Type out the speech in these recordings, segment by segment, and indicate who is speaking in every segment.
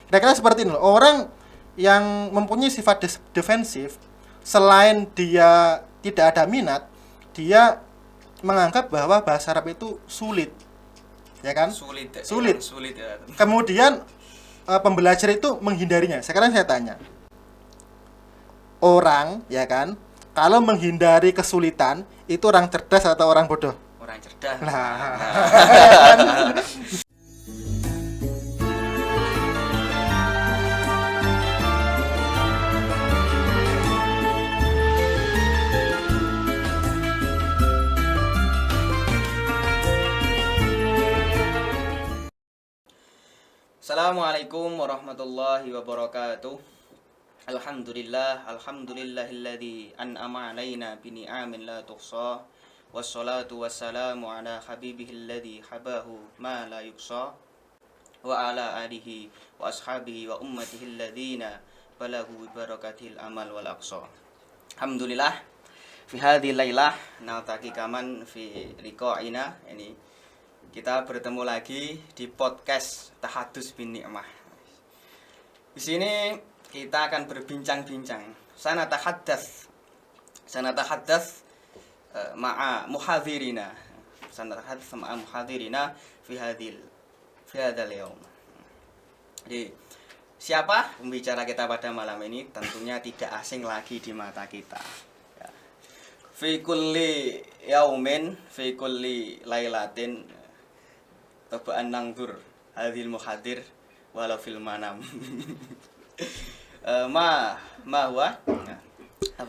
Speaker 1: Kira-kira seperti ini loh. Orang yang mempunyai sifat defensif, selain dia tidak ada minat, dia menganggap bahwa bahasa Arab itu sulit, ya kan?
Speaker 2: Sulit
Speaker 1: Sulit.
Speaker 2: ya.
Speaker 1: Kemudian pembelajar itu menghindarinya. Sekarang saya tanya, orang, ya kan, kalau menghindari kesulitan itu orang cerdas atau orang bodoh?
Speaker 2: Orang cerdas.
Speaker 1: Nah.
Speaker 2: Assalamualaikum warahmatullahi wabarakatuh. Alhamdulillahilladzi an'ama 'alaina bi ni'amin la tuhsa. Wassalatu wassalamu ala habibihilladzi habahu ma la yuqsa. Wa ala alihi wa ashabihi wa ummatihi alladzina balahu barakatil amal wal aqsa. Alhamdulillah fi hadhihi lailah naltaqi kaman fi liqa'ina. Ini kita bertemu lagi di podcast Tahadus bin Ni'mah. Di sini kita akan berbincang-bincang. Sana tahaddas ma'a muhadhirina. Sana tahaddas ma'a muhadhirina fi hadzal yaum. Jadi siapa pembicara kita pada malam ini? Tentunya tidak asing lagi di mata kita. Ya. Fi kulli yaumin, fi kulli lailatin tabaan nangdur hadhil muhadir walau fil manam. ma huwa?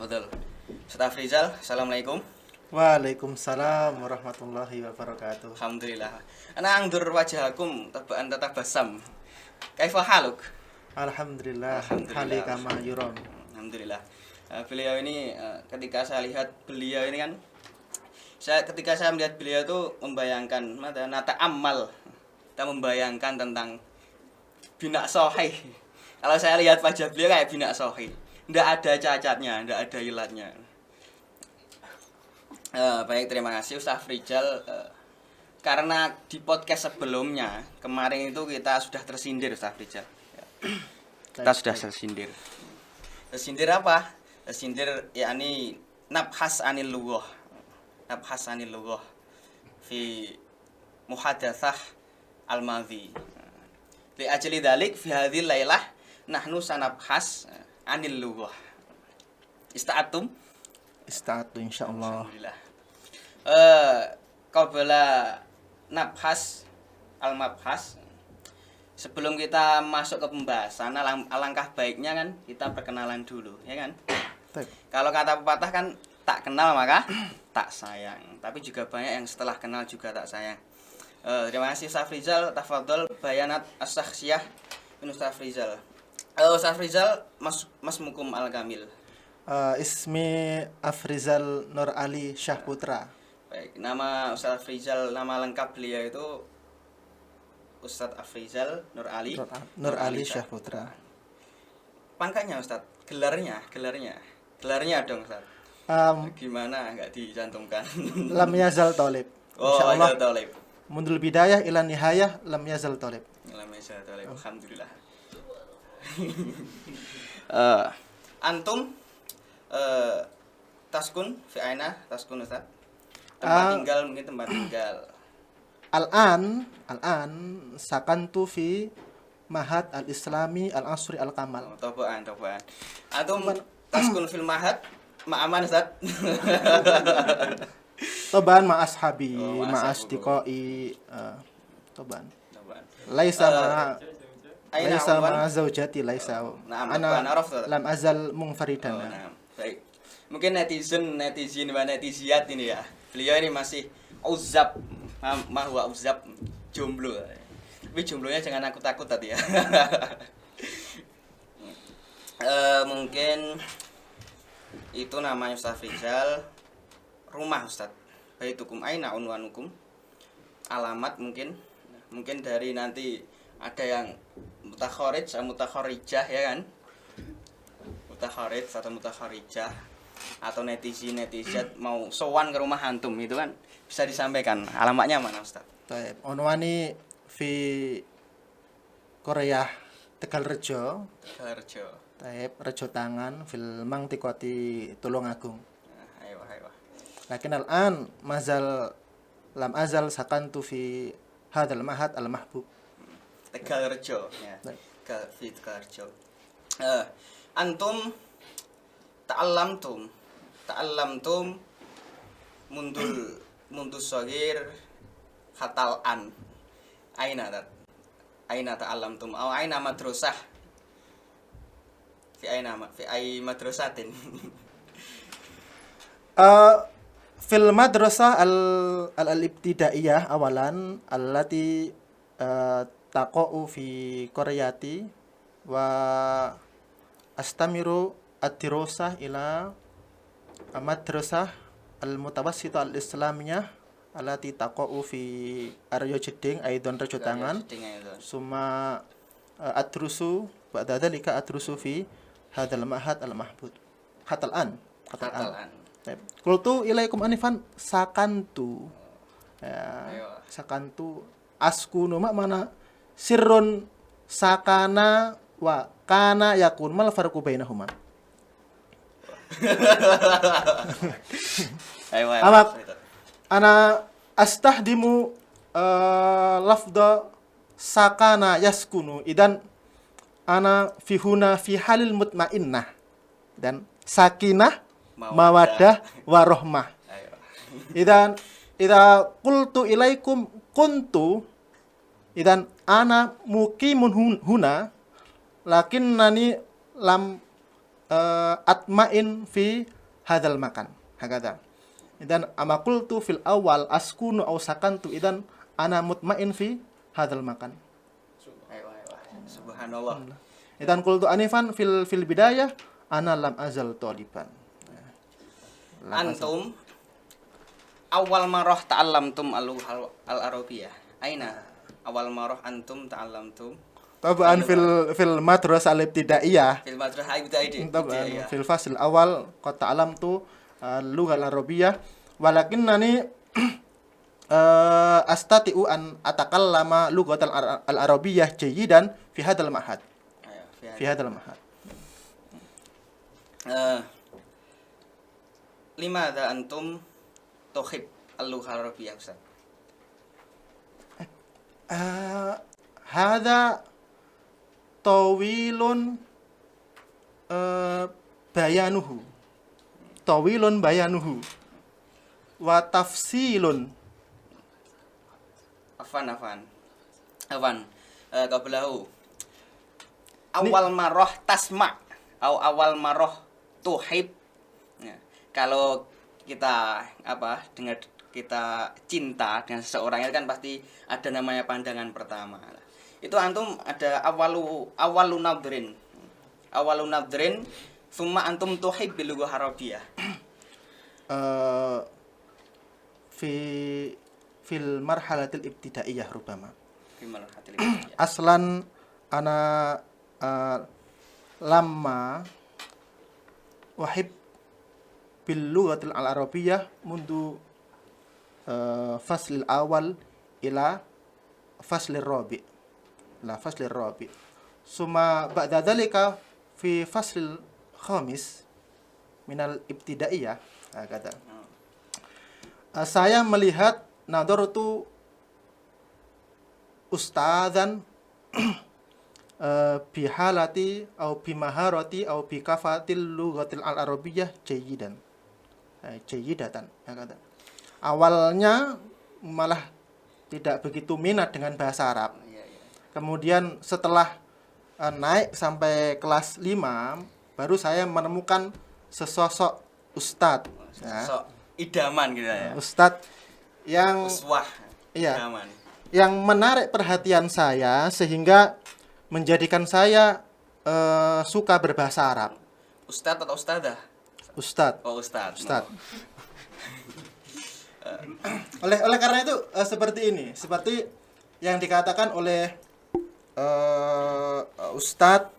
Speaker 2: Betul. Ustaz Rizal, assalamualaikum.
Speaker 1: Waalaikumsalam warahmatullahi wabarakatuh.
Speaker 2: Alhamdulillah. Ana angdur wajhakum tabaan tatabasam. Kaifa haluk?
Speaker 1: Alhamdulillah. Hali kama yuram.
Speaker 2: Alhamdulillah. Beliau ini ketika saya lihat beliau ini kan ketika saya melihat beliau itu membayangkan nata amal, kita membayangkan tentang bina sohih. Kalau saya lihat wajah beliau kayak bina sohih, ndak ada cacatnya, ndak ada ilatnya. Baik, terima kasih Ustaz Rizal. Karena di podcast sebelumnya kemarin itu kita sudah tersindir Ustaz Rizal. Kita sudah tersindir. Tersindir apa? Tersindir yakni nabhas anil lughah. Nabhasanil lughah fi muhadatsah al-madhi. Li ajli dzalik fi hadhil lailah nahnu sanabhas anil lughah. Ista'atum
Speaker 1: insyaallah.
Speaker 2: Alhamdulillah. Qabla nabhas al-mabhas, sebelum kita masuk ke pembahasan, alangkah baiknya kan kita perkenalan dulu, ya kan?
Speaker 1: Baik.
Speaker 2: Kalau kata pepatah kan tak kenal maka tak sayang. Tapi juga banyak yang setelah kenal juga tak sayang. Terima kasih Ustaz Rizal. Tafadhol bayanat as-syakhsiyah min Ustaz Rizal. Ustaz Rizal Mas Mukum Al-Kamil.
Speaker 1: Ismi Afrizal Nur Ali Syahputra.
Speaker 2: Baik, nama Ustaz Rizal, nama lengkap beliau itu Ustaz Afrizal Nur Ali
Speaker 1: Syahputra.
Speaker 2: Pangkatnya Ustaz, gelarnya dong Ustaz. Gimana enggak dicantumkan?
Speaker 1: Lam yazal talib.
Speaker 2: Insyaallah talib.
Speaker 1: Mundul bidayah ila nihayah lam yazal talib.
Speaker 2: Lam yazal talib. Alhamdulillah. Antum taskun fi aina taskun Ustaz? Mungkin tempat tinggal.
Speaker 1: Al-an sakantu fi Mahad Al-Islami Al-Asri Al-Kamal.
Speaker 2: Tobaan. Antum taskun fil mahad ma'aman Ustaz.
Speaker 1: Toban ma ashabi, ma asdiqai, toban. Laisa ma zaujati laisa. Ana lam azal munfaridan.
Speaker 2: Baik. Mungkin netizen wa netiziyat ini ya. Beliau ini masih uzab, mahwa uzab, jomblo. Tapi jomblonya jangan takut tadi ya. Mungkin itu namanya Ustaz Rizal. Rumah Ustaz, baitukum aina unwanukum, alamat mungkin dari nanti ada yang mutakharij atau mutakharijah, ya kan, mutakharij atau mutakharijah, atau netizen mau sowan ke rumah antum itu kan bisa disampaikan alamatnya mana Ustaz?
Speaker 1: Unwani fi Korea Tegal Rejo.
Speaker 2: Rejo.
Speaker 1: Taib Rejo Tangan fil Mangtikoti Tulungagung.
Speaker 2: Ayo.
Speaker 1: Lakin al-an lam azal sakantu fi hadzal mahad al-mahbub.
Speaker 2: Tegal Rejo ya. Tegal Rejo. Antum ta'allamtum mundu shagir hatal an. Aina ta'allamtum au aina madrasah. Fi ay madrasatin.
Speaker 1: Fil madrasah al-ibtidaiyah awalan allati taqa'u fi qaryati wa astamiru ad-dirasah ila madrasah al-mutawassitah al-islamiyah allati taqa'u fi Aryo Jeding aidan Rejo Tangan summa adrusu ba'da dzalika adrusu fi hadzal ma'had al-mahbud hatal an. Qultu ilaikum anifan sakantu. Ya, sakantu askunu mana sirrun sakana wa kana yakun mal farqu bainahuma. Amak ana astahdimu lafdha sakana yaskunu idan ana fihuna fi halil mutmainnah dan sakinah mawadah warohmah. Idan idza qultu ilaikum kuntu idan ana muqimun huna lakinnani lam atma'in fi hadzal makan. Hakada. Idan ama qultu fil awal askunu aw sakantu idan ana mutmain fi hadzal makan.
Speaker 2: Subhanallah.
Speaker 1: Idan qultu anifan fil bidayah ana lam azal taliban.
Speaker 2: Antum awal marah ta'allamtum al-arabiyah. Aina awal marah antum ta'allamtum?
Speaker 1: Tabaan fil madrasah al-ibtidaiyah.
Speaker 2: Fil madrasah al-ibtidaiyah.
Speaker 1: Tabaan fil fasl awal qad ta'allamtu al-lugha al-arabiyyah walakinnani astati'u an atakallama lughat al-arabiyyah jayyidan fi hadzal ma'had. Fi hadzal ma'had.
Speaker 2: Limadha antum tuhib al-lugha al-arabiyyah Ustaz?
Speaker 1: Hadza tawilun bayanuhu wa tafsilun
Speaker 2: afan qablahu awal marah tasma atau awal marah tuhib. Ya. Kalau kita dengar kita cinta dengan seseorang itu kan pasti ada namanya pandangan pertama. Itu antum ada awalu nadrin summa antum tuhib bil lugha arabiyah.
Speaker 1: Fil marhalatil ibtidaiyah rubama.
Speaker 2: Fil marhalatil ibtidaiyah.
Speaker 1: Aslan ana lamma wahib bil lughatil al-arabiyyah mundu faslil awal ila faslir rabi. Summa ba'da dzalika fi faslil khamis minal ibtidaiyah kata. Saya melihat nadaratu ustadzan bihalati au bimaharati au bikafatil lughatil al-arabiyyah jayyidatan kata. Awalnya malah tidak begitu minat dengan bahasa Arab. Kemudian setelah naik sampai kelas 5 baru saya menemukan sesosok ustadz.
Speaker 2: Sosok idaman gitu ya.
Speaker 1: Ustadz yang
Speaker 2: uswah. Idaman.
Speaker 1: Yang menarik perhatian saya sehingga menjadikan saya suka berbahasa Arab.
Speaker 2: Ustadz atau ustadzah?
Speaker 1: Ustadz.
Speaker 2: Oh, ustadz.
Speaker 1: Oleh karena itu seperti yang dikatakan oleh Ustadz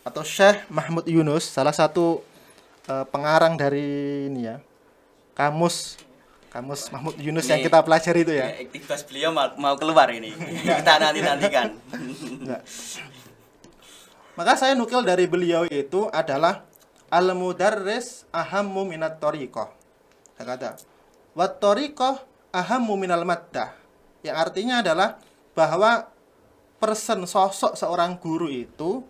Speaker 1: atau Syekh Mahmud Yunus, salah satu pengarang dari ini ya, kamus Mahmud Yunus ini, yang kita pelajari itu ya.
Speaker 2: Iktibas beliau mau keluar ini. Kita nantikan.
Speaker 1: Maka saya nukil dari beliau itu adalah al-mudarris ahammu minat tariqah. Saya kata, wat tariqah ahammu minal maddah. Yang artinya adalah bahwa sosok seorang guru itu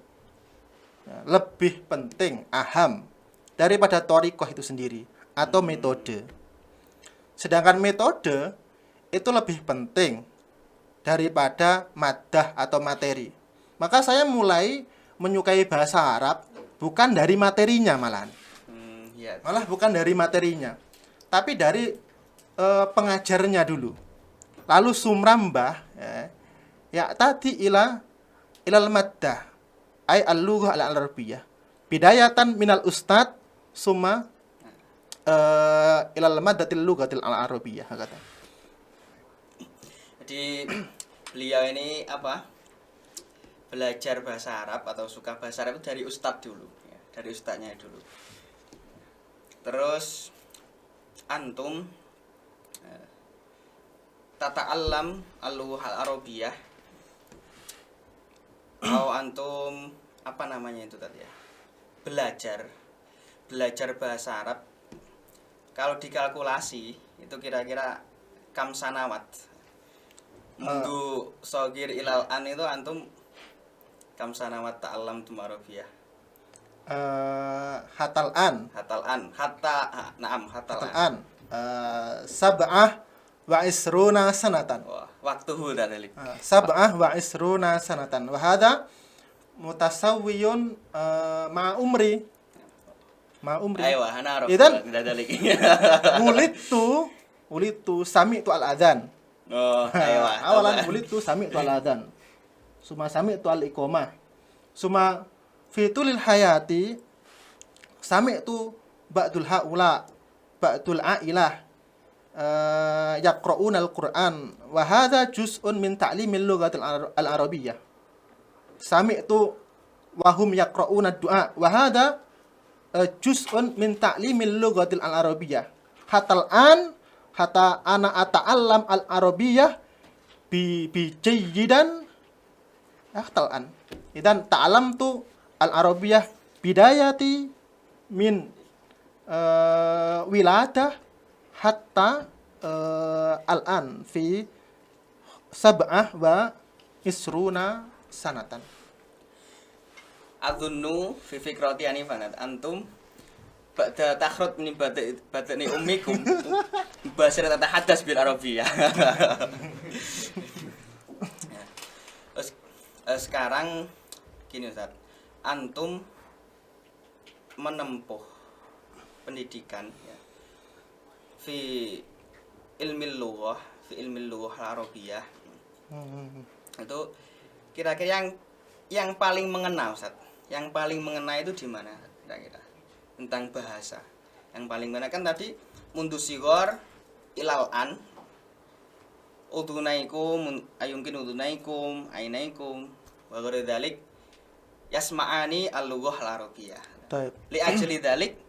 Speaker 1: lebih penting, aham, daripada tariqah itu sendiri atau metode. Sedangkan metode itu lebih penting daripada maddah atau materi. Maka saya mulai menyukai bahasa Arab bukan dari materinya malahan.
Speaker 2: Ya.
Speaker 1: Malah bukan dari materinya, tapi dari pengajarnya dulu. Lalu sumrambah ya tadi ilal maddah ay al-lughah al-arabiyyah. Bidayatan minal ustad summa ilal maddatil lughatil al-arabiyyah kata.
Speaker 2: Jadi beliau ini belajar bahasa Arab atau suka bahasa Arab itu dari ustadz dulu ya, dari ustadznya dulu. Terus antum tata'allam al-lughah al-arabiyyah atau antum apa namanya itu tadi ya, belajar bahasa Arab. Kalau dikalkulasi itu kira-kira kam sanawat mundu sogir ilal an itu antum kam sanawat ta'allam tum arabiyah.
Speaker 1: Hatal an sab'ah wa isruna sanatan.
Speaker 2: Wah, waktuhu dzalik.
Speaker 1: Sab'ah wa isruna sanatan. Wa hadha mutasawwiyun ma umri.
Speaker 2: Ayo, ana arab.
Speaker 1: Idan
Speaker 2: dzalik.
Speaker 1: Ulitu sami'tu al-adzan.
Speaker 2: Oh, ayo.
Speaker 1: Awalan ulitu sami'tu al-adzan. Suma sami'tu al-iqamah. Suma fitulil hayati sami'tu ba'dul haula ba'dul ailah yaqra'una al-Qur'an wa hadha juz'un min ta'limil lughatil al-arabiyyah. Sami'tu wa hum yaqra'una ad-du'a wa hadha juz'un min ta'limil lughatil al-arabiyyah. Hatta ana ata'allam al-arabiyyah bi jayyidan hatal an. Idan ta'allamtu al-arabiyyah bidayati min wiladah hatta al-an fi sab'ah wa isruna sanatan.
Speaker 2: Adunnu fi fikrati anifanat antum ba'da takhrut min badani ummikum basir tatahadas bil arabiyyah. Sekarang gini Ustaz, antum menempuh pendidikan ya, fi ilmil lughah al-arabiyyah. Itu kira-kira yang paling mengena Ustaz. Yang paling mengena itu di mana kira-kira? Tentang bahasa. Yang paling mengena kan tadi mundu sigor ilal an udunaikum ayungkin udunaikum ainaikum wa ghairi dzalik yasma'ani al-lughah al-arabiyyah.
Speaker 1: Baik.
Speaker 2: Li ajli dzalik,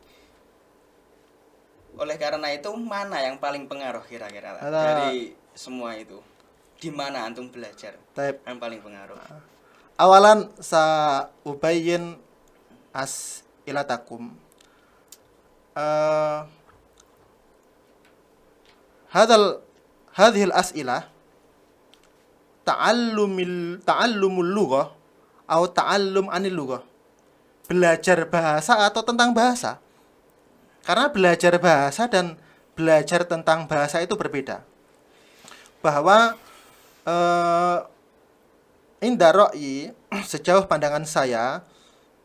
Speaker 2: oleh karena itu mana yang paling pengaruh kira-kira dari semua itu? Di mana antum belajar?
Speaker 1: Baik.
Speaker 2: Yang paling pengaruh.
Speaker 1: Awalan sa ubayyin as'ilatakum. Hadhil as'ilah ta'allumul lughah atau ta'allum anil lughah. Belajar bahasa atau tentang bahasa. Karena belajar bahasa dan belajar tentang bahasa itu berbeda. Bahwa inda ra'yi, sejauh pandangan saya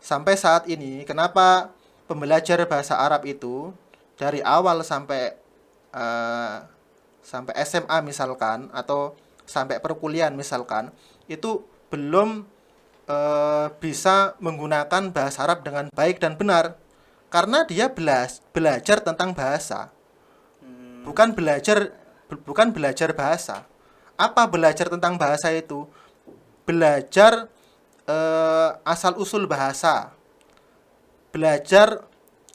Speaker 1: sampai saat ini, kenapa pembelajar bahasa Arab itu dari awal sampai SMA misalkan atau sampai perkuliahan misalkan itu belum bisa menggunakan bahasa Arab dengan baik dan benar, karena dia belajar tentang bahasa, bukan belajar bahasa. Apa belajar tentang bahasa itu? Belajar asal usul bahasa, belajar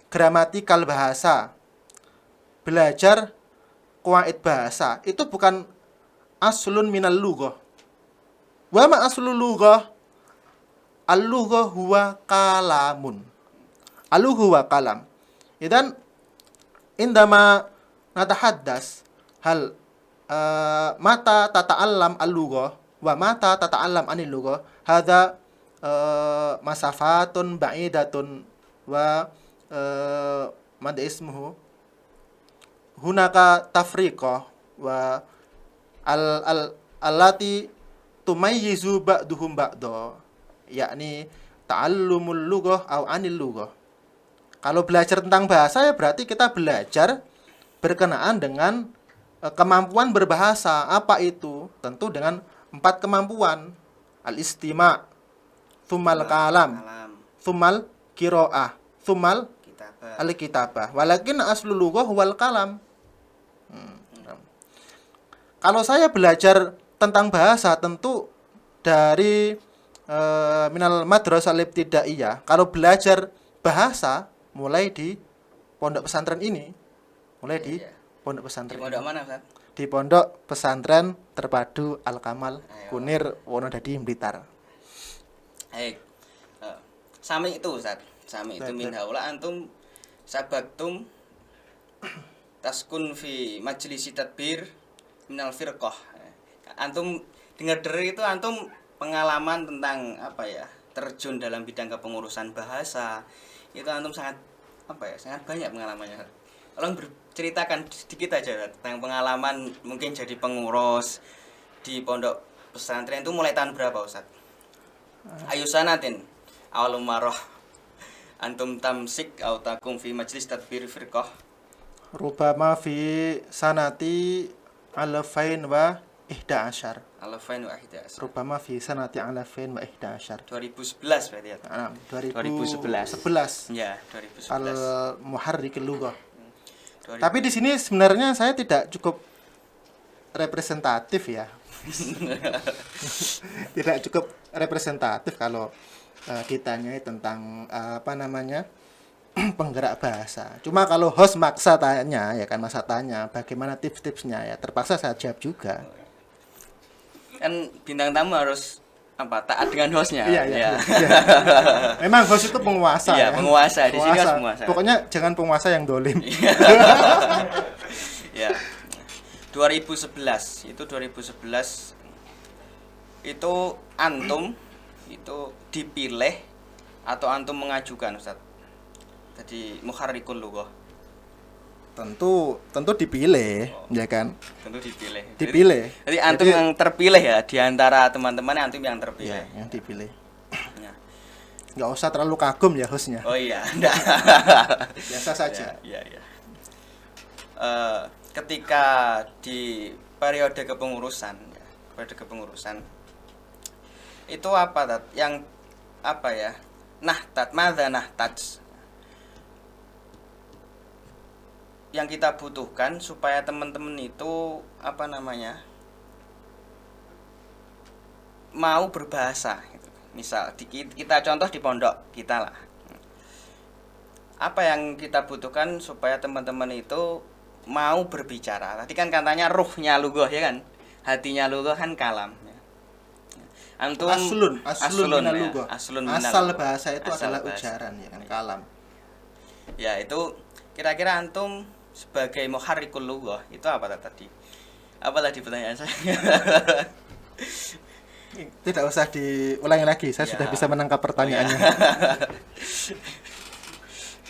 Speaker 1: gramatikal bahasa, belajar qawaid bahasa. Itu bukan aslun minal lughah. Wa ma aslul lughah? al-lugha huwa kalamun. Al-lugha huwa kalam. Idan indama natahaddas hal mata tata'allam al-lugha wa mata tata'allam anil lugha hadza masafatun ba'idatun wa mad ismuhu hunaka tafriqah wa allati tumayyizu ba'duhum ba'da, yakni ta'allumul lughah au anil lughah. Kalau belajar tentang bahasa ya berarti kita belajar berkenaan dengan kemampuan berbahasa. Apa itu? Tentu dengan 4 kemampuan. Al-istima', tsummal kalam, tsummal qiraah, tsummal al-kitabah. Walakin aslul lughah wal kalam. Kalau saya belajar tentang bahasa tentu dari minal madrasah al-ibtidaiyah. Kalau belajar bahasa mulai di pondok pesantren ini. Mulai di pondok pesantren.
Speaker 2: Di pondok mana, Ustaz?
Speaker 1: Di pondok pesantren terpadu Al-Kamal Kunir Wonodadi Blitar.
Speaker 2: Baik. Sami itu, Ustaz. Sami itu min haula antum sabaktum taskun fi majlisi tadbir minal firqah. Antum dengar-dengar itu antum pengalaman tentang apa ya? Terjun dalam bidang kepengurusan bahasa. Itu antum sangat sangat banyak pengalamannya. Tolong berceritakan sedikit aja tentang pengalaman mungkin jadi pengurus di pondok pesantren itu mulai tahun berapa, Ustaz? Ayu sanatin awal marah antum tamsik au takum fi majlis tadbir firqah.
Speaker 1: Rubama fi sanati alafain wa ihda asyar.
Speaker 2: Alafain wa ihda asyar.
Speaker 1: Rubama fi sanati alafain wa ihda asyar.
Speaker 2: 2011 berarti ya?
Speaker 1: 2011.
Speaker 2: Ya, 2011.
Speaker 1: Al-Muharrikil Lughah. Tapi di sini sebenarnya saya tidak cukup representatif ya. Tidak cukup representatif kalau ditanya tentang penggerak bahasa. Cuma kalau host maksa tanya ya kan, masa tanya bagaimana tips-tipsnya ya terpaksa saya jawab juga.
Speaker 2: Kan bintang tamu harus taat dengan hostnya.
Speaker 1: Iya. Memang host itu penguasa.
Speaker 2: Iya, penguasa. Di sini harus penguasa.
Speaker 1: Pokoknya jangan penguasa yang dolim.
Speaker 2: Ya. 2011 itu antum itu dipilih atau antum mengajukan, Ustaz? Jadi muharrikul lughah.
Speaker 1: Tentu dipilih, ya kan?
Speaker 2: Tentu dipilih. Jadi antum yang terpilih ya, di antara teman-teman antum yang terpilih.
Speaker 1: Ya, yang dipilih.
Speaker 2: Ya.
Speaker 1: Nggak usah terlalu kagum ya hostnya.
Speaker 2: Oh iya.
Speaker 1: Biasa saja.
Speaker 2: Iya. Ketika di periode kepengurusan itu yang nahtaj yang kita butuhkan supaya teman-teman itu mau berbahasa gitu. Misal kita contoh di pondok kita lah, apa yang kita butuhkan supaya teman-teman itu mau berbicara. Tadi kan katanya ruhnya lughah ya kan, hatinya lughah kan kalam ya. Antum
Speaker 1: aslun minal
Speaker 2: ya.
Speaker 1: lughah. Asal bahasa itu adalah ujaran ya kan, kalam.
Speaker 2: Ya, itu kira-kira antum sebagai muharrikul lughah itu apa tadi? Apa tadi pertanyaan saya?
Speaker 1: Tidak usah diulangi lagi, saya sudah bisa menangkap pertanyaannya.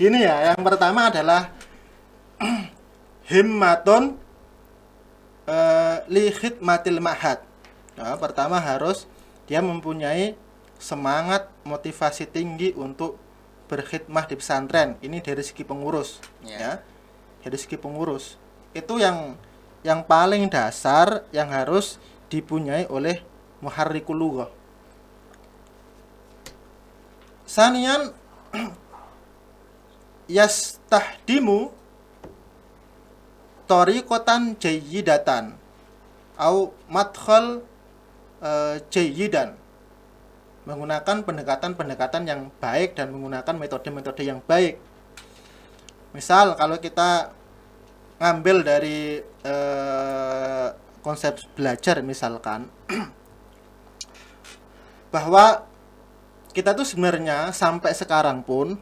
Speaker 1: Ini ya, yang pertama adalah himmatun li khidmatil ma'had. Nah, pertama harus dia mempunyai semangat motivasi tinggi untuk berkhidmah di pesantren. Ini dari segi pengurus, ya. Dari segi pengurus. Itu yang paling dasar yang harus dipunyai oleh muharrikul lughah. Sanian yastahdimu tariqatan jayyidatan au madkhal jayyidan, menggunakan pendekatan-pendekatan yang baik dan menggunakan metode-metode yang baik. Misal kalau kita ngambil dari konsep belajar misalkan bahwa kita tuh sebenarnya sampai sekarang pun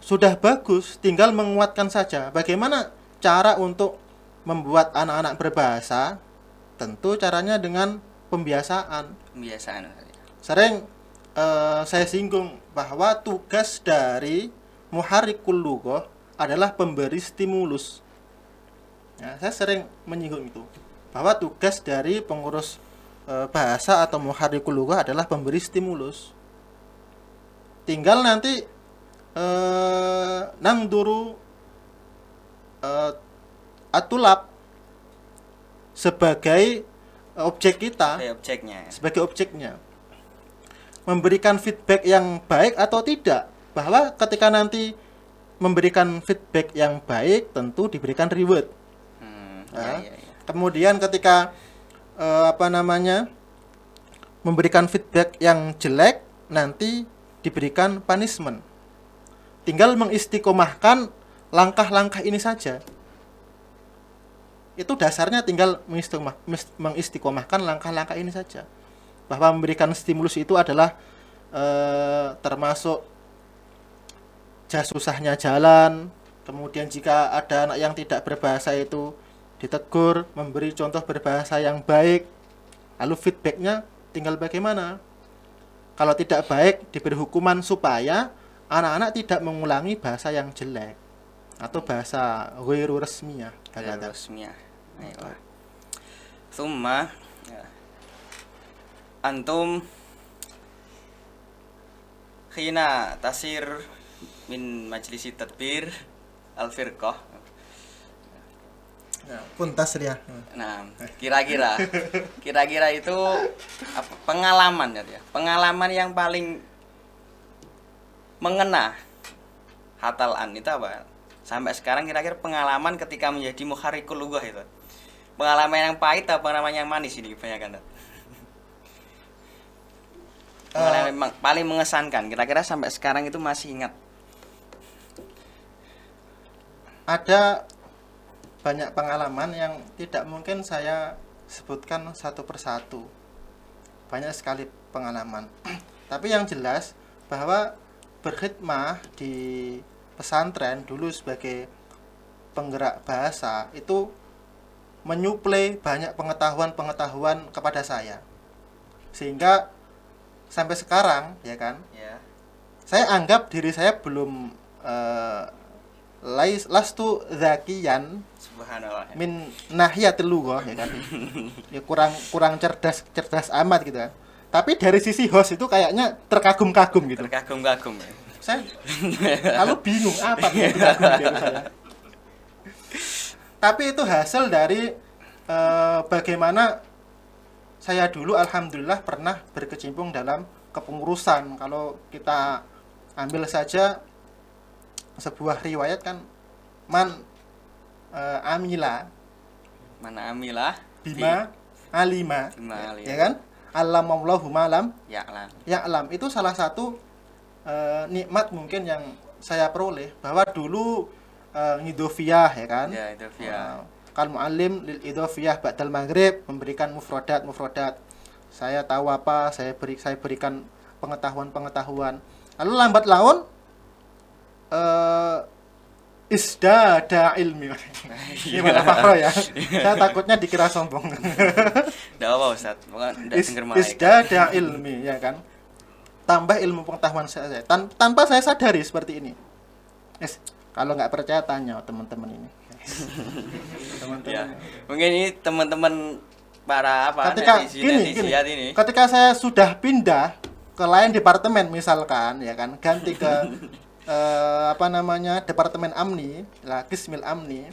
Speaker 1: sudah bagus, tinggal menguatkan saja. Bagaimana cara untuk membuat anak-anak berbahasa? Tentu caranya dengan pembiasaan.
Speaker 2: Kebiasaan.
Speaker 1: Sering saya singgung bahwa tugas dari muharrikul lughah adalah pemberi stimulus. Ya, saya sering menyinggung itu, bahwa tugas dari pengurus bahasa atau muharrikul lughah adalah pemberi stimulus. Tinggal nanti nangduru atulab sebagai objek kita, sebagai objeknya, memberikan feedback yang baik atau tidak. Bahwa ketika nanti memberikan feedback yang baik, tentu diberikan reward. Kemudian ketika memberikan feedback yang jelek, nanti diberikan punishment. Tinggal mengistiqomahkan langkah-langkah ini saja. Itu dasarnya tinggal mengistiqomahkan langkah-langkah ini saja. Bahwa memberikan stimulus itu adalah termasuk susahnya jalan. Kemudian jika ada anak yang tidak berbahasa itu ditegur, memberi contoh berbahasa yang baik. Lalu feedbacknya tinggal bagaimana. Kalau tidak baik, diberi hukuman supaya anak-anak tidak mengulangi bahasa yang jelek atau bahasa ghairu resmiyah.
Speaker 2: Ghairu resmiyah. Ayolah. Thumma antum khina tasir min majlisi tadbir al-firqah.
Speaker 1: Pun tasriyah.
Speaker 2: Nah, kira-kira itu pengalaman ya. Pengalaman yang paling mengena hatalan itu apa? Sampai sekarang kira-kira pengalaman ketika menjadi muharrikul lughah itu. Pengalaman yang pahit atau pengalaman yang manis ini kebanyakan? Pengalaman yang paling mengesankan kira-kira sampai sekarang itu masih ingat.
Speaker 1: Ada banyak pengalaman yang tidak mungkin saya sebutkan satu persatu. Banyak sekali pengalaman. Tapi yang jelas bahwa berkhidmah di pesantren dulu sebagai penggerak bahasa itu menyuplai banyak pengetahuan-pengetahuan kepada saya. Sehingga sampai sekarang ya kan, saya anggap diri saya belum lastu zakiyan,
Speaker 2: subhanallah,
Speaker 1: min nahiyatil lughah ya kan. Ya kurang cerdas amat gitu kan. Tapi dari sisi host itu kayaknya terkagum-kagum gitu.
Speaker 2: Terkagum-kagum ya.
Speaker 1: Saya lalu bingung apa yang terkagum dari saya. Tapi itu hasil dari bagaimana saya dulu alhamdulillah pernah berkecimpung dalam kepengurusan. Kalau kita ambil saja sebuah riwayat kan, amila bima alima, ya kan, allamallahu malam ya'lam. Itu salah satu nikmat mungkin yang saya peroleh, bahwa dulu idhofiyah ya kan, kal muallim lil idhofiyah ba'dal maghrib, memberikan mufradat. Saya tahu apa, saya berikan pengetahuan. Lalu lambat laun isdada ilmi. Gimana Fakro ya? Saya takutnya dikira sombong.
Speaker 2: Enggak apa Ustaz,
Speaker 1: isdada ilmi ya kan. Tambah ilmu pengetahuan saya tanpa saya sadari seperti ini. Kalau nggak percaya tanya teman-teman ini.
Speaker 2: Ya, mungkin ini teman-teman para
Speaker 1: gini. Ketika saya sudah pindah ke lain departemen misalkan ya kan, ganti ke departemen amni, kismil amni,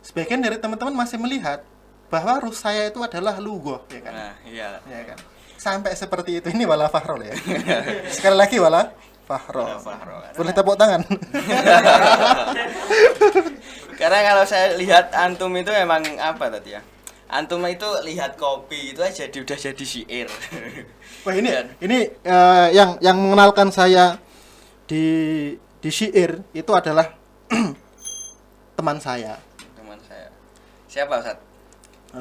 Speaker 1: sebagian dari teman-teman masih melihat bahwa ruh saya itu adalah lughah ya kan.
Speaker 2: Nah, iya.
Speaker 1: Ya kan. Sampai seperti itu. Ini wala Fahrul ya. Sekali lagi wala Fahrul. Boleh tepuk tangan.
Speaker 2: Karena kalau saya lihat antum itu emang apa tadi ya? Antum itu lihat kopi itu aja udah jadi syair.
Speaker 1: Wah ini yang mengenalkan saya di syair itu adalah teman saya.
Speaker 2: Siapa Ustaz?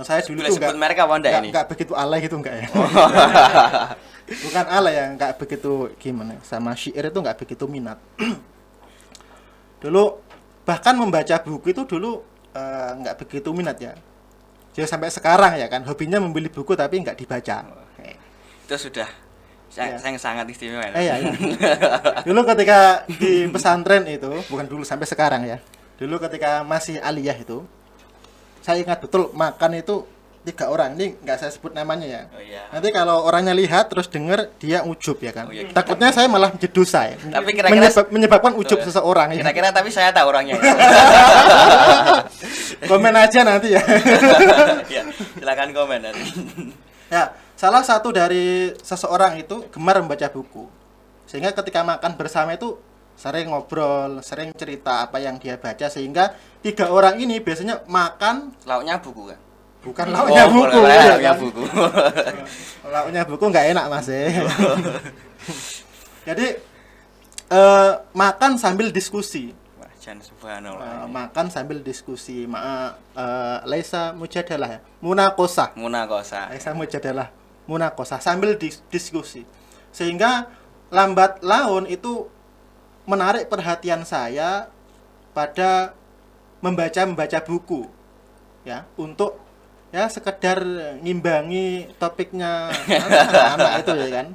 Speaker 1: Saya dulu
Speaker 2: tuh sebut mereka apa enggak ini?
Speaker 1: Enggak begitu alay gitu enggak ya. Bukan ala ya, nggak begitu gimana. Sama syair itu nggak begitu minat. Dulu bahkan membaca buku itu dulu nggak begitu minat ya. Jadi sampai sekarang ya kan hobinya membeli buku tapi nggak dibaca.
Speaker 2: Itu sudah saya sangat istimewa.
Speaker 1: Iya. Dulu ketika di pesantren itu, bukan dulu sampai sekarang ya. Dulu ketika masih aliyah itu, saya ingat betul makan itu 3 orang. Ini nggak saya sebut namanya ya.
Speaker 2: Oh, iya.
Speaker 1: Nanti kalau orangnya lihat terus denger dia ujub ya kan.
Speaker 2: Oh, iya.
Speaker 1: Takutnya saya malah jadi dosa ya.
Speaker 2: Tapi kira-kira
Speaker 1: menyebabkan ujub seseorang ya.
Speaker 2: Kira-kira tapi saya tahu orangnya.
Speaker 1: Komen aja nanti ya.
Speaker 2: Ya, silakan komen nanti.
Speaker 1: Ya, salah satu dari seseorang itu gemar membaca buku. Sehingga ketika makan bersama itu sering ngobrol, sering cerita apa yang dia baca sehingga 3 orang ini biasanya makan
Speaker 2: Lauknya buku kan?
Speaker 1: bukan lauknya buku. Ya
Speaker 2: Lauknya
Speaker 1: kan?
Speaker 2: buku.
Speaker 1: Lauknya buku nggak enak Mas ya. Jadi makan sambil diskusi.
Speaker 2: Wah, jangan subhanallah.
Speaker 1: Makan sambil diskusi. Laisa mujadalah ya. Munaqosah.
Speaker 2: Munakosa.
Speaker 1: Laisa mujadalah. Munaqosah sambil diskusi. Sehingga lambat laun itu menarik perhatian saya pada membaca buku ya untuk ya sekedar ngimbangi topiknya anak-anak itu ya kan.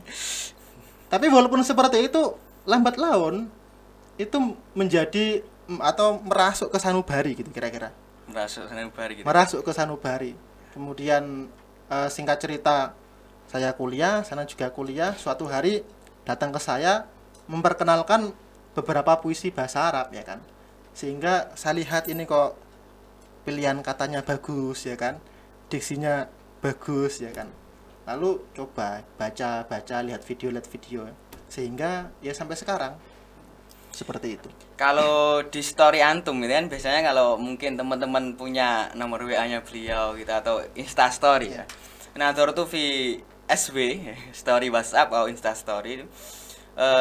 Speaker 1: Tapi walaupun seperti itu lambat laun itu menjadi atau merasuk ke sanubari gitu kira-kira. Merasuk ke sanubari. Kemudian singkat cerita saya kuliah, sana juga kuliah, suatu hari datang ke saya memperkenalkan beberapa puisi bahasa Arab ya kan. Sehingga saya lihat ini kok pilihan katanya bagus ya kan. Diksinya bagus ya kan. Lalu coba baca, lihat video. Sehingga ya sampai sekarang seperti itu.
Speaker 2: Kalau di story antum itu kan biasanya kalau mungkin teman-teman punya nomor WA-nya beliau gitu atau Insta story ya. Nah, tuh fi SW story WhatsApp atau Insta story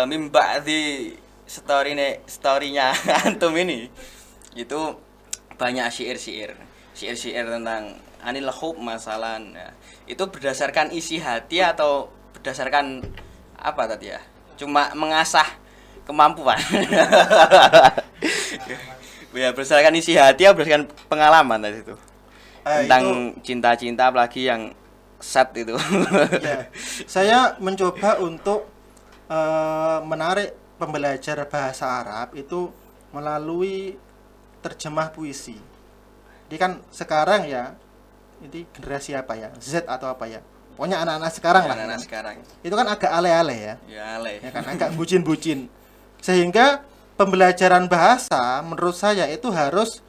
Speaker 2: mimba di storynya antum ini itu banyak syair tentang anil hub masalan ya. Itu berdasarkan isi hati atau berdasarkan apa tadi ya, cuma mengasah kemampuan. Ya berdasarkan isi hati atau berdasarkan pengalaman tadi itu tentang cinta-cinta apalagi yang sad itu.
Speaker 1: Ya, saya mencoba untuk menarik pembelajar bahasa Arab itu melalui terjemah puisi. Jadi kan sekarang ya, ini generasi apa ya, Z atau apa ya, pokoknya anak-anak sekarang lah.
Speaker 2: Anak-anak sekarang.
Speaker 1: Itu kan agak ale-ale ya.
Speaker 2: Ya ale.
Speaker 1: Ya kan agak bucin-bucin. Sehingga pembelajaran bahasa menurut saya itu harus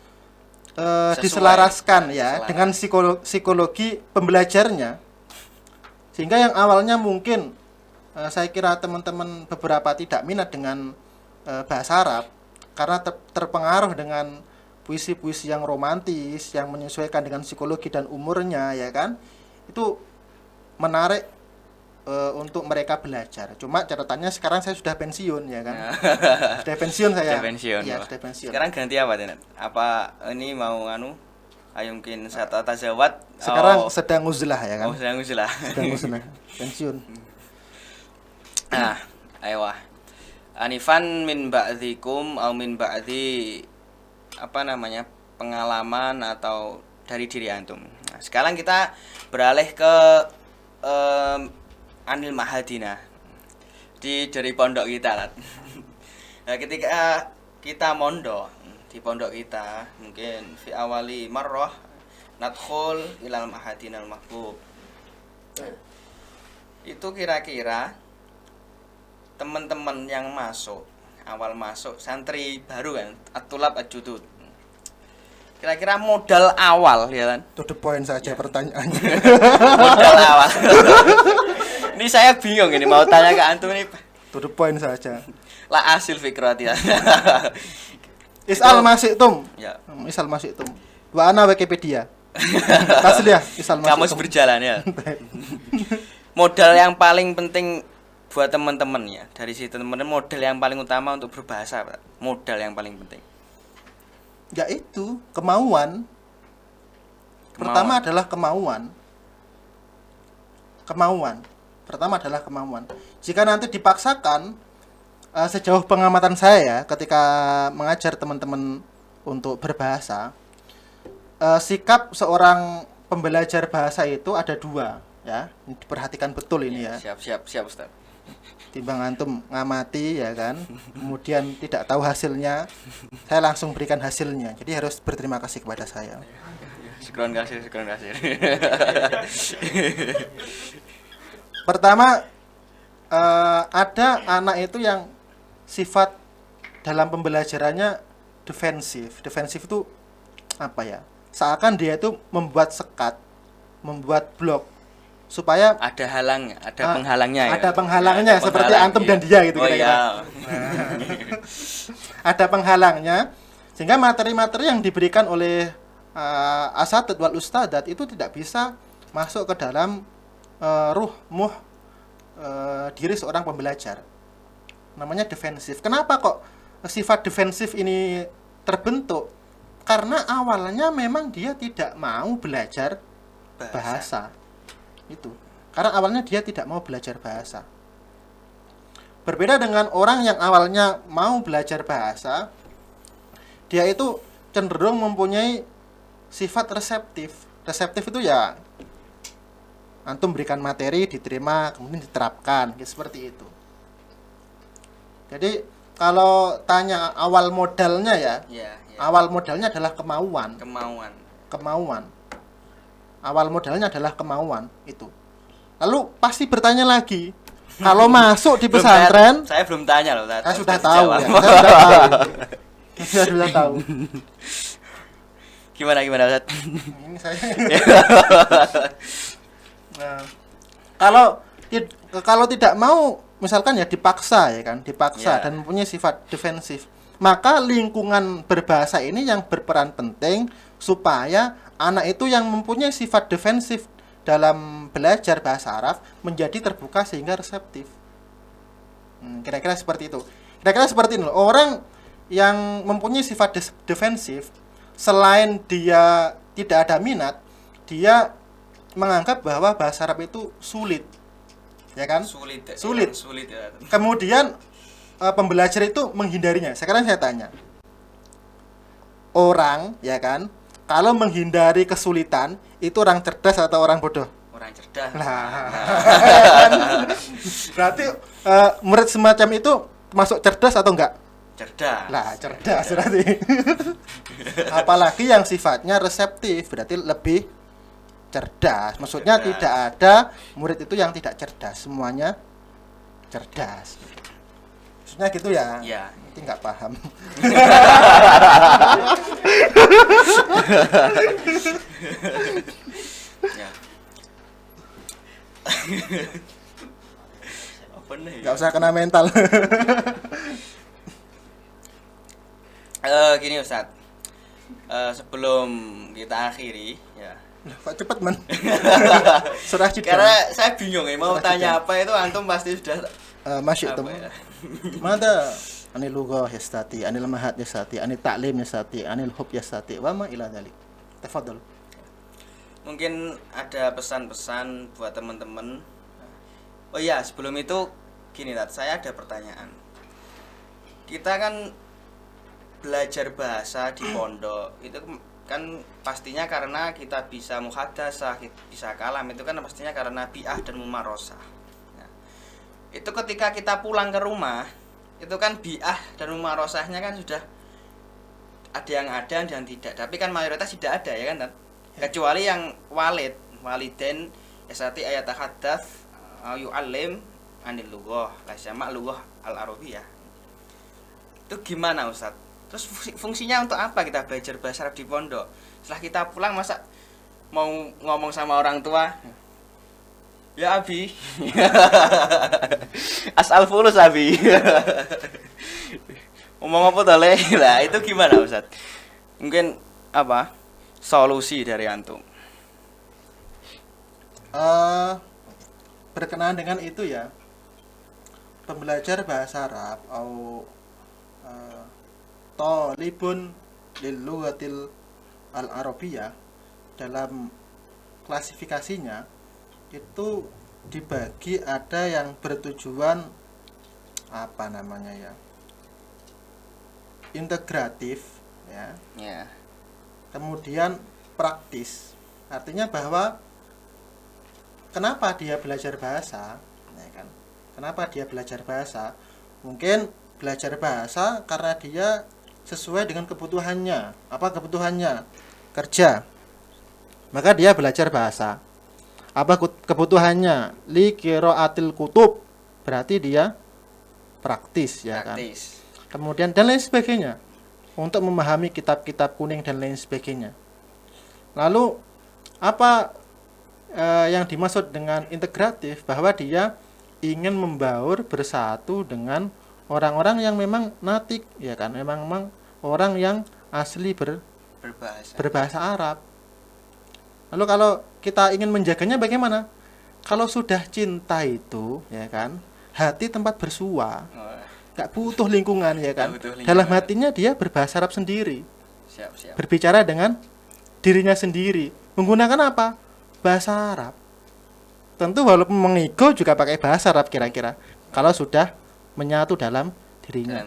Speaker 1: diselaraskan ya dengan psikologi pembelajarnya. Sehingga yang awalnya mungkin saya kira teman-teman beberapa tidak minat dengan bahasa Arab karena terpengaruh dengan puisi-puisi yang romantis yang menyesuaikan dengan psikologi dan umurnya ya kan, itu menarik untuk mereka belajar. Cuma catatannya sekarang saya sudah pensiun ya kan. Sudah pensiun saya. Ya, sudah pensiun.
Speaker 2: Sekarang ganti apa Tenet? Apa ini mau ayo mungkin satu tazawat.
Speaker 1: Sekarang sedang uzlah ya kan.
Speaker 2: Sedang uzlah.
Speaker 1: Sedang uzlah. Pensiun.
Speaker 2: Nah, ayo anifan min ba'dzikum atau min ba'dzi pengalaman atau dari diri antum. Nah, sekarang kita beralih ke anil mahadina dari pondok kita lah. Nah, ketika kita mondok di pondok kita, mungkin fi awali marrah nadkhul ilal mahadinal mahbub. Itu kira-kira teman-teman yang awal masuk santri baru kan, at-tulab ad-judud. Kira-kira modal awal ya kan?
Speaker 1: To the point saja ya. Pertanyaannya.
Speaker 2: Modal awal. Ini saya bingung ini mau tanya ke antum ini.
Speaker 1: To the point saja.
Speaker 2: La asil fikrati.
Speaker 1: Isal masih tum.
Speaker 2: Ya.
Speaker 1: Isal masih tum. Wa ana Wikipedia. Tasliah isal masih.
Speaker 2: Kamus berjalan ya. Modal yang paling penting buat teman-teman ya, dari situ teman-teman modal yang paling utama untuk berbahasa, Pak. Modal yang paling penting.
Speaker 1: Yaitu kemauan. Pertama adalah kemauan. Pertama adalah kemauan. Jika nanti dipaksakan, sejauh pengamatan saya ya, ketika mengajar teman-teman untuk berbahasa, sikap seorang pembelajar bahasa itu ada dua, ya. Diperhatikan betul ini ya.
Speaker 2: Siap Ustaz.
Speaker 1: Timbang antum ngamati ya kan, kemudian tidak tahu hasilnya, saya langsung berikan hasilnya. Jadi harus berterima kasih kepada saya.
Speaker 2: Syukron kasih.
Speaker 1: Pertama, ada anak itu yang sifat dalam pembelajarannya defensif. Defensif itu apa ya? Seakan dia itu membuat sekat, membuat blok supaya
Speaker 2: Ada penghalangnya ya.
Speaker 1: ada penghalangnya
Speaker 2: Ada
Speaker 1: seperti
Speaker 2: penghalang,
Speaker 1: antum
Speaker 2: iya.
Speaker 1: dan dia gitu
Speaker 2: Oh
Speaker 1: kira-kira.
Speaker 2: iya.
Speaker 1: Ada penghalangnya sehingga materi-materi yang diberikan oleh asatidz wal ustadzat itu tidak bisa masuk ke dalam diri seorang pembelajar. Namanya defensif. Kenapa kok sifat defensif ini terbentuk? Karena awalnya memang dia tidak mau belajar bahasa. Itu. Karena awalnya dia tidak mau belajar bahasa. Berbeda dengan orang yang awalnya mau belajar bahasa, dia itu cenderung mempunyai sifat reseptif. Reseptif itu ya antum berikan materi, diterima, kemudian diterapkan, seperti itu. Jadi kalau tanya awal modalnya ya, awal modalnya adalah kemauan. Awal modalnya adalah kemauan itu. Lalu pasti bertanya lagi, kalau masuk di pesantren,
Speaker 2: Saya belum tanya loh.
Speaker 1: saya sudah tahu ya, saya sudah tahu.
Speaker 2: Gimana Ustaz?
Speaker 1: Ini saya. Nah, kalau tidak mau, misalkan ya dipaksa ya kan, dan mempunyai sifat defensif, maka lingkungan berbahasa ini yang berperan penting supaya anak itu yang mempunyai sifat defensif dalam belajar bahasa Arab menjadi terbuka sehingga reseptif. Kira-kira seperti itu. Kira-kira seperti ini. Orang yang mempunyai sifat defensif, selain dia tidak ada minat, dia menganggap bahwa bahasa Arab itu sulit. Ya kan? Sulit
Speaker 2: ya.
Speaker 1: Kemudian pembelajar itu menghindarinya. Sekarang saya tanya. Orang, ya kan, kalau menghindari kesulitan, itu orang cerdas atau orang bodoh?
Speaker 2: Orang cerdas.
Speaker 1: Berarti murid semacam itu termasuk cerdas atau enggak? Cerdas berarti. Apalagi yang sifatnya reseptif, berarti lebih cerdas. Maksudnya tidak ada murid itu yang tidak cerdas, semuanya cerdas. Maksudnya gitu ya?
Speaker 2: Iya.
Speaker 1: Nanti nggak paham.
Speaker 2: Ya. Apa nih?
Speaker 1: Nggak usah kena mental.
Speaker 2: Gini Ustaz. Sebelum kita akhiri ya.
Speaker 1: Kok cepet man? Surah jeda.
Speaker 2: Karena saya bingung ya mau tanya apa itu antum pasti sudah
Speaker 1: Masya
Speaker 2: apa
Speaker 1: Allah.
Speaker 2: ya?
Speaker 1: Mada anil lughah yastati, anil mahat yastati, anil ta'lim yastati, anil hub yastati, wa ma ila dzalik. Tafadhol.
Speaker 2: Mungkin ada pesan-pesan buat teman-teman. Oh iya, sebelum itu gini Tat, saya ada pertanyaan. Kita kan belajar bahasa di pondok itu kan pastinya karena kita bisa muhadasah, bisa kalam, itu kan pastinya karena bi'ah dan mumarosah. Nah, itu ketika kita pulang ke rumah, itu kan bi'ah dan mumarosahnya kan sudah ada yang tidak, tapi kan mayoritas tidak ada ya kan, kecuali yang waliden yasati ayat hadats yu'allim anil lughah la sama lughah al-arabiyah. Itu gimana Ustaz? Terus fungsinya untuk apa kita belajar bahasa Arab di pondok? Setelah kita pulang masa mau ngomong sama orang tua? Ya Abi. Asal fulus Abi. Ngomong apa tuh Le? Lah itu gimana Ustaz? Mungkin apa? Solusi dari antum.
Speaker 1: Berkenaan dengan itu ya, pembelajar bahasa Arab atau talibun lil lughatil al-arabiyah dalam klasifikasinya itu dibagi, ada yang bertujuan apa namanya ya, integratif ya,
Speaker 2: Ya.
Speaker 1: kemudian praktis. Artinya bahwa kenapa dia belajar bahasa, ya kan? Kenapa dia belajar bahasa? Mungkin belajar bahasa karena dia sesuai dengan kebutuhannya. Apa kebutuhannya? Kerja. Maka dia belajar bahasa. Apa kebutuhannya? Li qiraatil kutub. Berarti dia praktis, ya kan?
Speaker 2: Praktis.
Speaker 1: Kemudian dan lain sebagainya. Untuk memahami kitab-kitab kuning dan lain sebagainya. Lalu apa yang dimaksud dengan integratif? Bahwa dia ingin membaur bersatu dengan orang-orang yang memang natik, ya kan? Memang orang yang asli berbahasa Arab. Lalu kalau kita ingin menjaganya bagaimana? Kalau sudah cinta itu, ya kan, hati tempat bersua, nggak butuh lingkungan, ya kan. Dalam hatinya dia berbahasa Arab sendiri,
Speaker 2: Siap.
Speaker 1: berbicara dengan dirinya sendiri, menggunakan apa? Bahasa Arab. Tentu walaupun mengigo juga pakai bahasa Arab kira-kira. Kalau sudah menyatu dalam dirinya.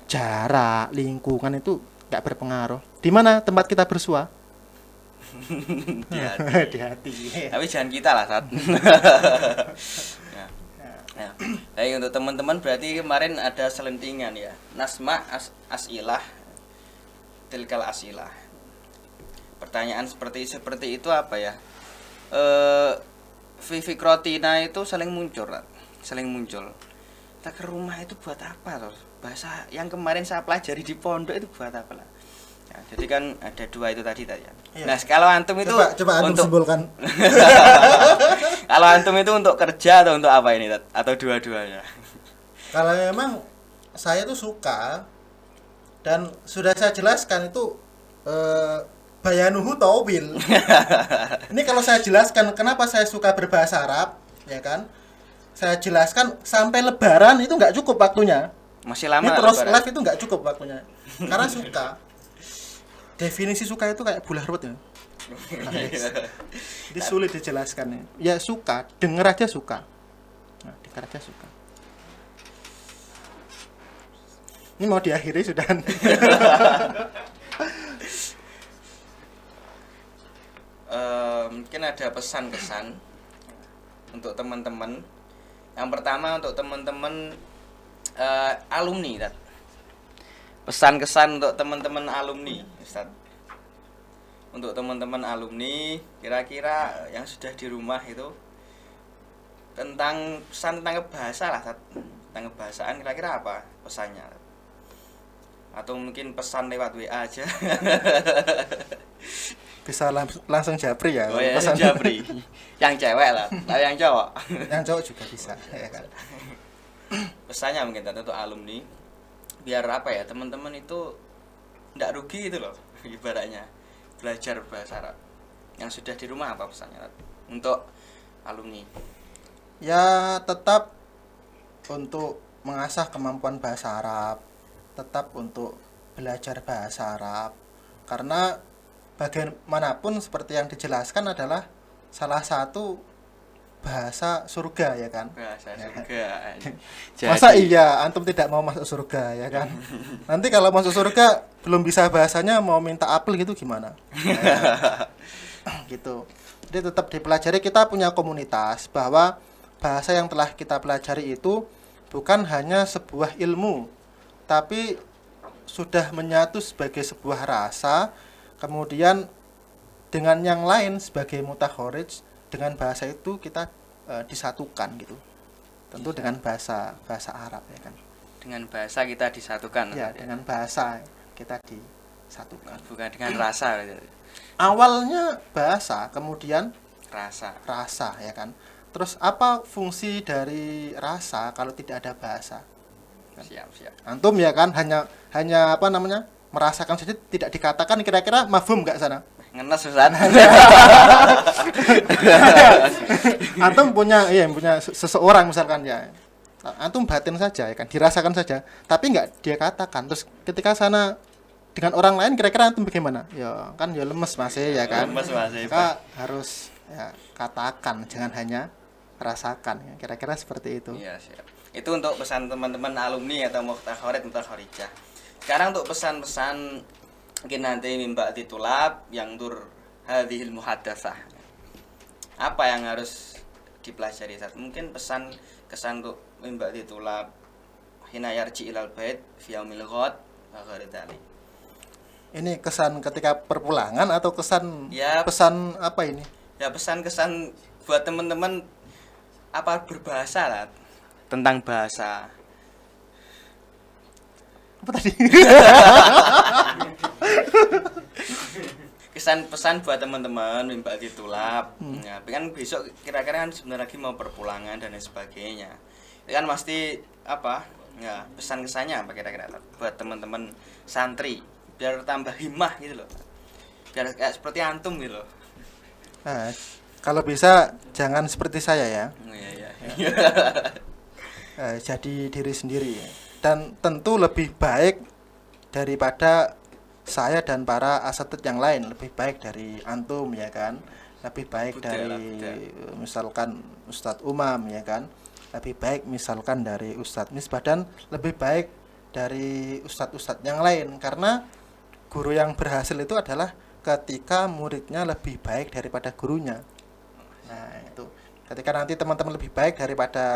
Speaker 1: Jarak, lingkungan itu nggak berpengaruh. Di mana tempat kita bersua? Di hati.
Speaker 2: Tapi jangan kita lah, Sat. Ya. Jadi untuk teman-teman berarti kemarin ada selentingan ya. Nasma asilah tilkal asilah. Pertanyaan seperti itu apa ya? Fikrotina itu saling muncul. Kita ke rumah itu buat apa tuh? Bahasa yang kemarin saya pelajari di pondok itu buat apa lah? Ya, jadi kan ada dua itu tadi ya.
Speaker 1: Iya.
Speaker 2: Nah, kalau antum itu
Speaker 1: coba antum
Speaker 2: untuk
Speaker 1: simpulkan.
Speaker 2: Kalau antum itu untuk kerja atau untuk apa ini, Tat? Atau dua-duanya?
Speaker 1: Kalau memang saya tuh suka dan sudah saya jelaskan itu bayanuhu tawil. Ini kalau saya jelaskan kenapa saya suka berbahasa Arab, ya kan? Saya jelaskan sampai lebaran itu nggak cukup waktunya.
Speaker 2: Masih lama.
Speaker 1: Ini terus
Speaker 2: lebaran.
Speaker 1: live itu nggak cukup waktunya. Karena suka. Definisi suka itu kayak bola ruwet ya. Jadi sulit dijelaskan ya. Ya suka, denger aja suka. Nah, denger aja suka. Ini mau diakhiri sudah.
Speaker 2: Mungkin ada pesan-kesan untuk teman-teman. Yang pertama untuk teman-teman alumni, Tat. Pesan-kesan untuk teman-teman alumni, Ustaz. Untuk teman-teman alumni, kira-kira yang sudah di rumah itu tentang pesan tentang bahasa lah, Tat. Tentang kebahasaan kira-kira apa pesannya? Atau mungkin pesan lewat WA aja.
Speaker 1: Bisa langsung japri ya.
Speaker 2: Oh ya, japri. Yang cewek lah, tapi yang cowok.
Speaker 1: Yang cowok juga bisa, ya kan.
Speaker 2: Pesannya mungkin untuk alumni biar apa ya, teman-teman itu enggak rugi gitu loh ibaratnya belajar bahasa Arab. Yang sudah di rumah apa pesannya untuk alumni?
Speaker 1: Ya tetap untuk mengasah kemampuan bahasa Arab, tetap untuk belajar bahasa Arab, karena bagaimanapun seperti yang dijelaskan adalah salah satu bahasa surga, ya kan?
Speaker 2: Bahasa surga.
Speaker 1: Masa iya antum tidak mau masuk surga, ya kan? Nanti kalau masuk surga belum bisa bahasanya mau minta apel gitu gimana? Gitu. Jadi tetap dipelajari, kita punya komunitas bahwa bahasa yang telah kita pelajari itu bukan hanya sebuah ilmu, tapi sudah menyatu sebagai sebuah rasa, kemudian dengan yang lain sebagai mutakharij, dengan bahasa itu kita disatukan gitu. Tentu dengan bahasa Arab, ya kan.
Speaker 2: Dengan bahasa kita disatukan.
Speaker 1: Ya, dengan bahasa kita disatukan.
Speaker 2: Bukan dengan rasa.
Speaker 1: Awalnya bahasa, kemudian
Speaker 2: rasa,
Speaker 1: ya kan. Terus apa fungsi dari rasa kalau tidak ada bahasa?
Speaker 2: Siap.
Speaker 1: Antum ya kan hanya apa namanya? Merasakan saja tidak dikatakan, kira-kira mafhum enggak sana?
Speaker 2: Ngenes Ustaz.
Speaker 1: Antum punya seseorang misalkan ya. Antum batin saja, ya kan, dirasakan saja, tapi enggak dia katakan. Terus ketika sana dengan orang lain kira-kira antum bagaimana? Ya kan ya lemes masih, ya kan.
Speaker 2: Lemes masih.
Speaker 1: Maka harus ya katakan, jangan hanya rasakan ya. Kira-kira seperti itu.
Speaker 2: Iya, siap. Itu untuk pesan teman-teman alumni atau mutakharid mutakharijah. Sekarang untuk pesan-pesan mungkin nanti mimba ditulab yang dur hadhil muhaddatsah. Apa yang harus dipelajari saat mungkin pesan kesan untuk mimba ditulab hina yarji ilal bait fi yaumil ghad wa ghairi dzalik.
Speaker 1: Ini kesan ketika perpulangan atau kesan
Speaker 2: Ya.
Speaker 1: pesan apa ini?
Speaker 2: Ya pesan kesan buat teman-teman apa berbahasa lah tentang bahasa.
Speaker 1: Apa tadi?
Speaker 2: Kesan pesan buat teman-teman mimba ditulab. Ya, kan besok kira-kira kan sebentar lagi mau perpulangan dan lain sebagainya. Itu kan pasti apa? Ya, pesan kesannya apa kira-kira buat teman-teman santri biar tambah himmah gitu loh. Biar kayak seperti antum gitu loh.
Speaker 1: Nah, kalau bisa jangan seperti saya ya.
Speaker 2: Oh, iya.
Speaker 1: Jadi diri sendiri ya. Dan tentu lebih baik daripada saya dan para asatid yang lain, lebih baik dari antum ya kan, lebih baik dari misalkan Ustadz Umam ya kan, lebih baik misalkan dari Ustadz Misbah, dan lebih baik dari ustadz-ustadz yang lain, karena guru yang berhasil itu adalah ketika muridnya lebih baik daripada gurunya. Nah itu ketika nanti teman-teman lebih baik daripada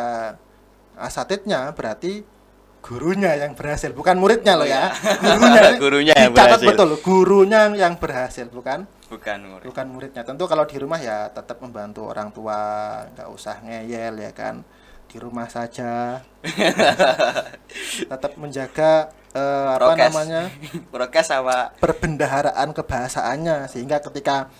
Speaker 1: asatidnya, berarti gurunya yang berhasil, bukan muridnya loh ya.
Speaker 2: Gurunya yang
Speaker 1: dicatat
Speaker 2: berhasil.
Speaker 1: betul, gurunya yang berhasil, bukan
Speaker 2: Bukan.
Speaker 1: muridnya. Tentu kalau di rumah ya tetap membantu orang tua, nggak usah ngeyel ya kan, di rumah saja. Tetap menjaga
Speaker 2: prokes sama
Speaker 1: perbendaharaan kebahasaannya, sehingga ketika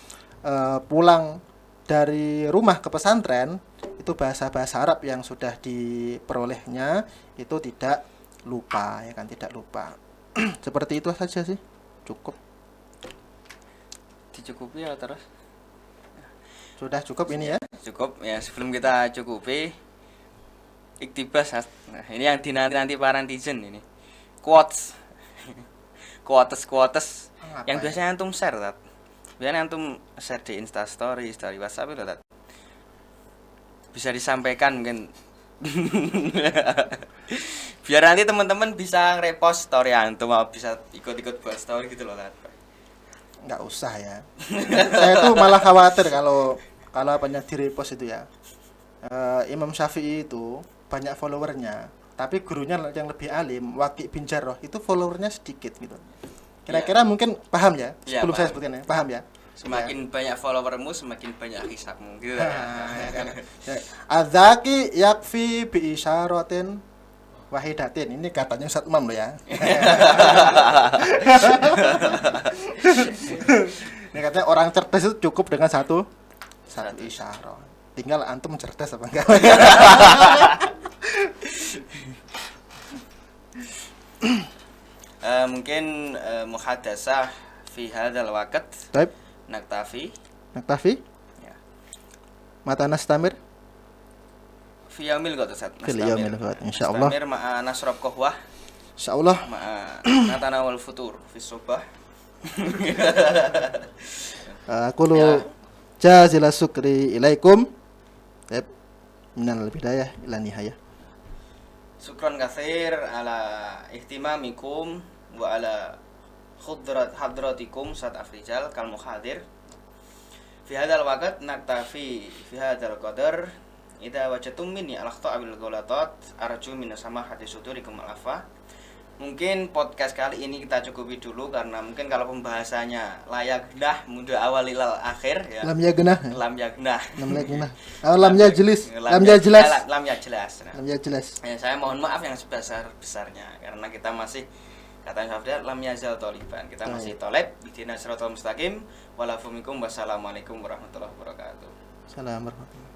Speaker 1: pulang dari rumah ke pesantren itu bahasa-bahasa Arab yang sudah diperolehnya itu tidak lupa ya kan, tidak lupa. Seperti itu saja sih, cukup.
Speaker 2: dicukupi ya terus.
Speaker 1: Sudah cukup ini ya.
Speaker 2: Cukup ya, sebelum kita cukupi iktibas. Nah, ini yang dinanti-nanti para netizen ini. Quotes. quotes yang biasanya antum share, Tat. Biasanya antum share di Insta story WhatsApp itu, Tat. Bisa disampaikan mungkin. Biar nanti teman-teman bisa repost story antum, bisa ikut-ikut buat story gitu loh, Tat.
Speaker 1: Nggak usah ya. Saya tuh malah khawatir kalau banyak di repost itu ya. Imam Syafi'i itu banyak followernya, tapi gurunya yang lebih alim, Waqi' bin Jarrah, itu followernya sedikit gitu. Kira-kira mungkin paham ya? Sebelum saya sebutkan ya, paham ya?
Speaker 2: Semakin banyak followermu, semakin banyak hisabmu gitu ya.
Speaker 1: Adzaki yakfi bi isyaratin wahidatin. Ini katanya Ustaz Imam loh ya. Ini katanya orang cerdas itu cukup dengan satu isyarat. Tinggal antum cerdas apa enggak.
Speaker 2: Mungkin muhadatsah fi hadzal waqt.
Speaker 1: Baik.
Speaker 2: Naktafi.
Speaker 1: Ya. Mata nastamir.
Speaker 2: Fi yaumil ghad, Ustaz.
Speaker 1: Fil yaumil ghad, insyaallah.
Speaker 2: Nastamir ma'a nasrab qahwah.
Speaker 1: Insyaallah.
Speaker 2: Ma'a natanawal futur fi subah.
Speaker 1: Aku lu jazila syukri ilaikum. Baik. Minal bidayah ila nihayah.
Speaker 2: Syukran katsir ala ihtimamikum wa ala hadratikum saat afrijal kal muhadir fi hadzal waqt naktafi fi hadzal qadar idza wajadtum minni al-akhta' bil ghalatat arju min samahati sudurikum al-afwa. Mungkin podcast kali ini kita cukupi dulu karena mungkin kalau pembahasannya layak dah mundur awal ilal akhir ya.
Speaker 1: Lam yagnah.
Speaker 2: Lam yagnah.
Speaker 1: Lam yajlis. Lam yajlas.
Speaker 2: Lam yajlas.
Speaker 1: Lam yajlas.
Speaker 2: Ya, saya mohon maaf yang sebesar-besarnya karena kita masih kata Syafdar lam yazal toliban. Kita masih toleb bidina siratal mustaqim. Walafumikum wassalamualaikum warahmatullahi wabarakatuh.
Speaker 1: Assalamualaikum.